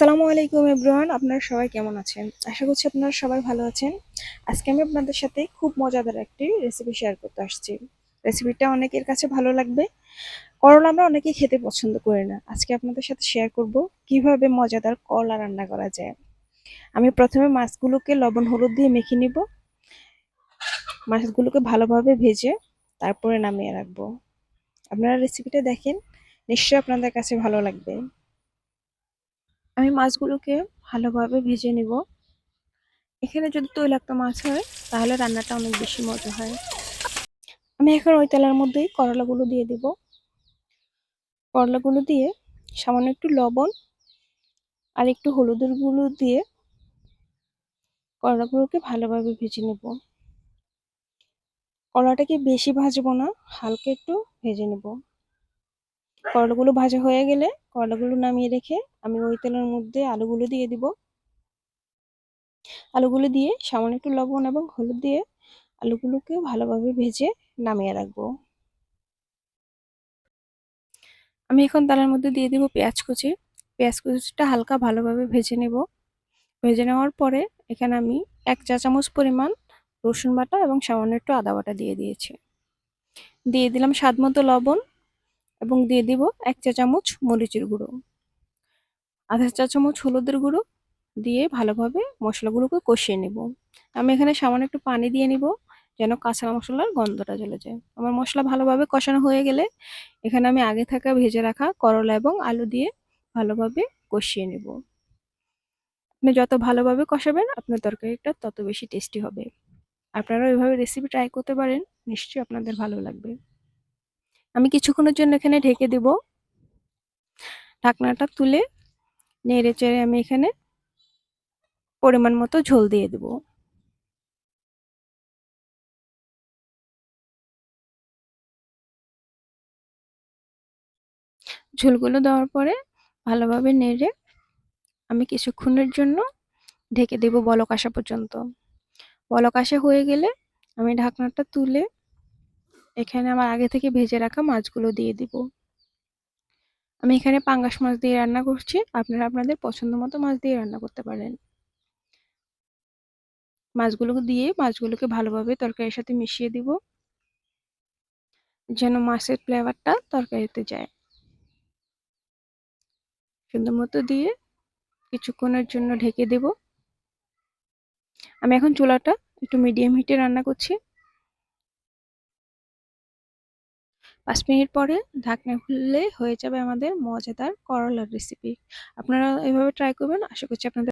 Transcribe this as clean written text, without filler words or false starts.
আসসালামু আলাইকুম এভরিওয়ান, আপনারা সবাই কেমন আছেন? আশা করছি আপনারা সবাই ভালো আছেন। আজকে আমি আপনাদের সাথে খুব মজাদার একটি রেসিপি শেয়ার করতে আসছি। রেসিপিটা অনেকের কাছে ভালো লাগবে। করলা আমরা অনেকেই খেতে পছন্দ করি না। আজকে আপনাদের সাথে শেয়ার করব কিভাবে মজাদার করলা রান্না করা যায়। আমি প্রথমে মাছগুলোকে লবণ হলুদ দিয়ে মেখে নিব। মাছগুলোকে ভালোভাবে ভেজে তারপরে নামিয়ে রাখবো। আপনারা রেসিপিটা দেখেন, নিশ্চয়ই আপনাদের কাছে ভালো লাগবে। আমি মাছগুলোকে ভালোভাবে ভেজে নিব। এখানে যদি তৈলাক্ত মাছ হয় তাহলে রান্নাটা অনেক বেশি মজা হয়। আমি এখন ওই তেলের মধ্যেই করলাগুলো দিয়ে দিব। করলাগুলো দিয়ে সামান্য একটু লবণ আর একটু হলুদের গুঁড়ো দিয়ে করলাগুলোকে ভালোভাবে ভেজে নেব। করলাটাকে বেশি ভাজবো না, হালকা একটু ভেজে নেব। করলাগুলো ভাজা হয়ে গেলে করলাগুলো নামিয়ে রেখে আমি ওই তেলের মধ্যে আলুগুলো দিয়ে দিব। আলুগুলো দিয়ে সামান্য একটু লবণ এবং হলুদ দিয়ে আলুগুলোকে ভালোভাবে ভেজে নামিয়ে রাখবো। আমি এখন তেলের মধ্যে দিয়ে দিব পেঁয়াজ কুচি। পেঁয়াজ কুচিটা হালকা ভালোভাবে ভেজে নেব। ভেজে নেওয়ার পরে এখানে আমি 1 চা চামচ পরিমাণ রসুন বাটা এবং সামান্য একটু আদা বাটা দিয়ে দিয়েছি। দিয়ে দিলাম স্বাদ মতো লবণ এবং দিয়ে দিব 1 চা চামচ মরিচের গুঁড়ো, আধা চা চামচ হলুদের গুঁড়ো দিয়ে ভালোভাবে মশলাগুলোকে কষিয়ে নেব। আমি এখানে সামান্য একটু পানি দিয়ে নিব যেন কাঁচা মশলার গন্ধটা চলে যায়। আমার মশলা ভালোভাবে কষানো হয়ে গেলে এখানে আমি আগে থাকা ভেজে রাখা করলা এবং আলু দিয়ে ভালোভাবে কষিয়ে নেব। আপনি যত ভালোভাবে কষাবেন আপনার তরকারিটা তত বেশি টেস্টি হবে। আপনারাও এভাবে রেসিপি ট্রাই করতে পারেন, নিশ্চয়ই আপনাদের ভালো লাগবে। আমি কিছুক্ষণের জন্য এখানে ঢেকে দেব। ঢাকনাটা তুলে নেড়ে চেড়ে আমি এখানে পরিমাণ মতো ঝোল দিয়ে দেব। ঝোলগুলো দেওয়ার পরে ভালোভাবে নেড়ে আমি কিছুক্ষণের জন্য ঢেকে দেব বলক আসা পর্যন্ত। বলক আসা হয়ে গেলে আমি ঢাকনাটা তুলে এখানে আমার আগে থেকে ভেজে রাখা মাছগুলো দিয়ে দিব। আমি এখানে পাঙ্গাস মাছ দিয়ে রান্না করছি, আপনারা আপনাদের পছন্দ মতো মাছ দিয়ে রান্না করতে পারেন। মাছগুলোকে ভালোভাবে তরকারির সাথে মিশিয়ে দিব যেন মাছের ফ্লেভারটা তরকারিতে যায়। সুন্দর মতো দিয়ে কিছুক্ষণের জন্য ঢেকে দেব। আমি এখন চুলাটা একটু মিডিয়াম হিটে রান্না করছি। 5 মিনিট পরে ঢাকনা খুললে হয়ে যাবে আমাদের মজাদার করলার রেসিপি। আপনারা এভাবে ট্রাই করবেন, আশা করছি আপনাদের